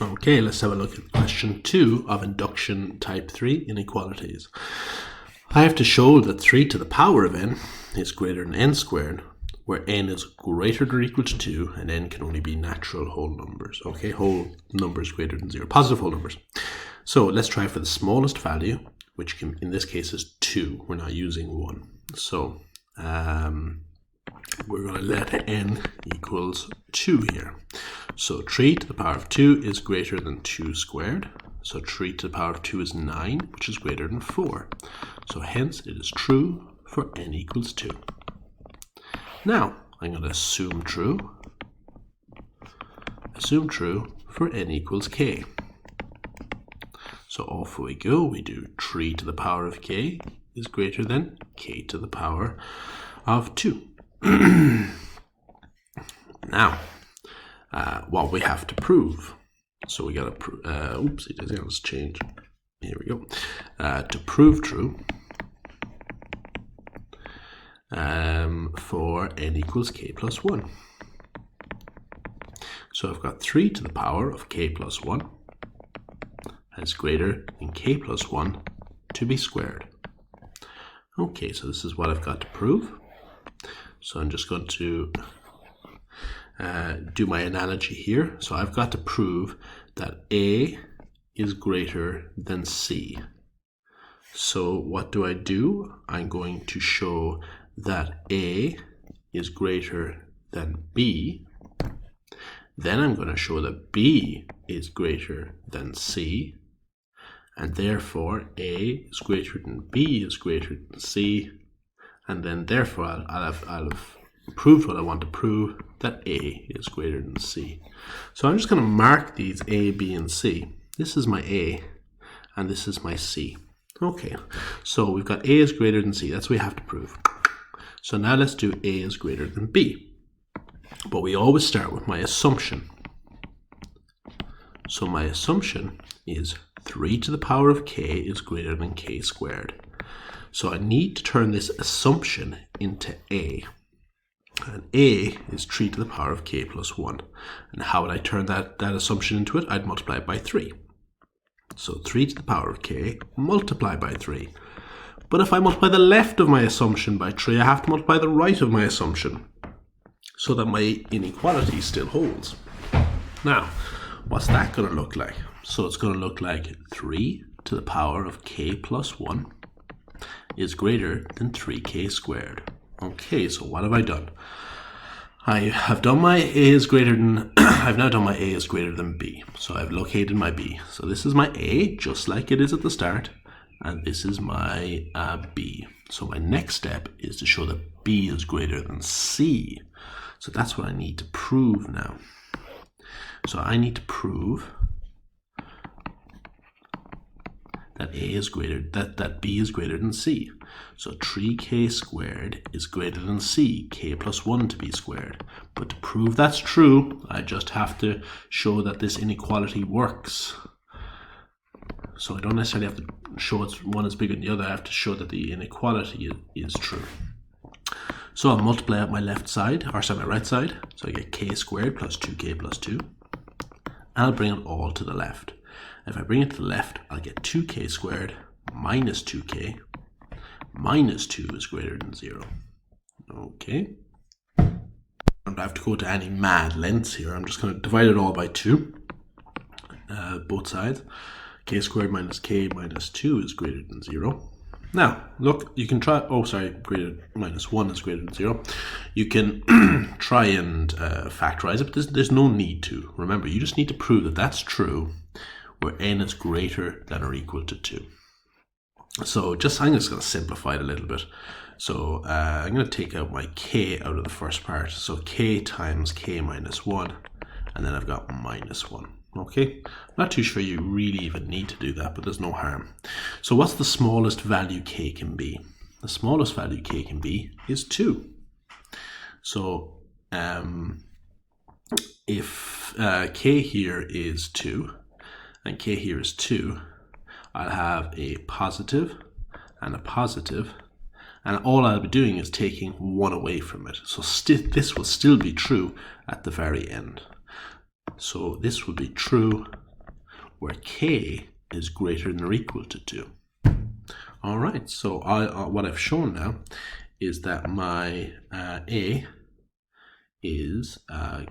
Okay, let's have a look at question 2 of induction type 3 inequalities. I have to show that 3 to the power of n is greater than n squared, where n is greater than or equal to 2, and n can only be natural whole numbers. Okay, whole numbers greater than 0, positive whole numbers. So let's try for the smallest value, which can, in this case is 2. We're not using 1. So we're going to let n equals 2 here. So 3 to the power of 2 is greater than 2 squared. So 3 to the power of 2 is 9, which is greater than 4. So hence it is true for n equals 2. Now I'm going to assume true. Assume true for n equals k. So off we go. We do 3 to the power of k is greater than k to the power of 2. Now, what we have to prove. So we got to prove, oopsie daisy, let's change. Here we go. To prove true for n equals k plus 1. So I've got 3 to the power of k plus 1 is greater than k plus 1 to be squared. Okay, so this is what I've got to prove. So I'm just going to do my analogy here. So I've got to prove that A is greater than C. So what do? I'm going to show that A is greater than B. Then I'm going to show that B is greater than C. And therefore A is greater than B is greater than C. And then therefore I'll have proved what I want to prove, that A is greater than C. So I'm just going to mark these A, B, and C. This is my A and this is my C. Okay, so we've got A is greater than C. That's what we have to prove. So now let's do A is greater than B. But we always start with my assumption. So my assumption is 3 to the power of k is greater than k squared. So I need to turn this assumption into A. And A is 3 to the power of k plus 1. And how would I turn that assumption into it? I'd multiply it by 3. So 3 to the power of k multiply by 3. But if I multiply the left of my assumption by 3, I have to multiply the right of my assumption so that my inequality still holds. Now, what's that going to look like? So it's going to look like 3 to the power of k plus 1 is greater than 3k squared. Okay, so what have I done? I have done my A is greater than, I've now done my A is greater than B. So I've located my B. So this is my A, just like it is at the start, and this is my B. So my next step is to show that B is greater than C. So that's what I need to prove now. So I need to prove that A is greater, that B is greater than C. So 3k squared is greater than C, k plus 1 to be squared. But to prove that's true, I just have to show that this inequality works. So I don't necessarily have to show one is bigger than the other, I have to show that the inequality is true. So I'll multiply out my left side, or sorry, my right side. So I get k squared plus 2k plus 2. And I'll bring it all to the left. If I bring it to the left, I'll get 2k squared minus 2k minus 2 is greater than 0. Okay. I don't have to go to any mad lengths here. I'm just going to divide it all by 2. Both sides. K squared minus k minus 2 is greater than 0. Now, look, you can try, minus 1 is greater than 0. You can try and factorize it, but there's no need to. Remember, you just need to prove that that's true where n is greater than or equal to 2. So I'm just going to simplify it a little bit. So I'm going to take out my k out of the first part. So k times k minus 1, and then I've got minus 1. Okay, not too sure you really even need to do that, but there's no harm. So what's the smallest value k can be? The smallest value k can be is 2. So if k here is 2 and k here is 2, I'll have a positive and a positive, and all I'll be doing is taking 1 away from it. So this will still be true at the very end. So this will be true where k is greater than or equal to 2. All right, so what I've shown now is that my a is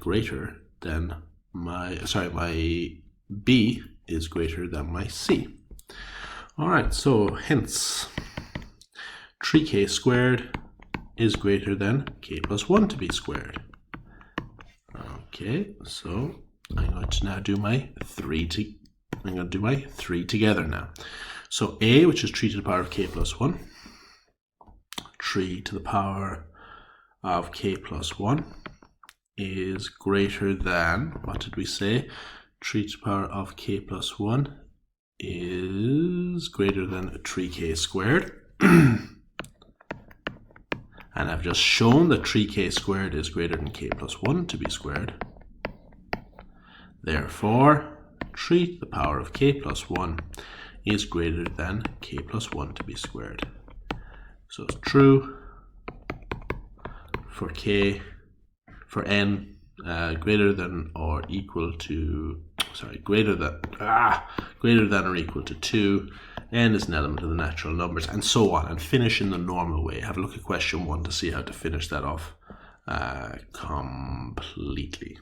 greater than my b is greater than my c. All right, so hence 3k squared is greater than k plus 1 to be squared. Okay, so I'm going to now do my 3 together now. So a, which is 3 to the power of k plus 1, 3 to the power of k plus 1 is greater than, what did we say? 3 to the power of k plus 1 is greater than 3k squared. And I've just shown that 3k squared is greater than k plus 1 to be squared. Therefore, 3 to the power of k plus 1 is greater than k plus 1 to be squared. So it's true for n greater than or equal to, greater than or equal to 2, n is an element of the natural numbers, and so on, and finish in the normal way. Have a look at question 1 to see how to finish that off completely.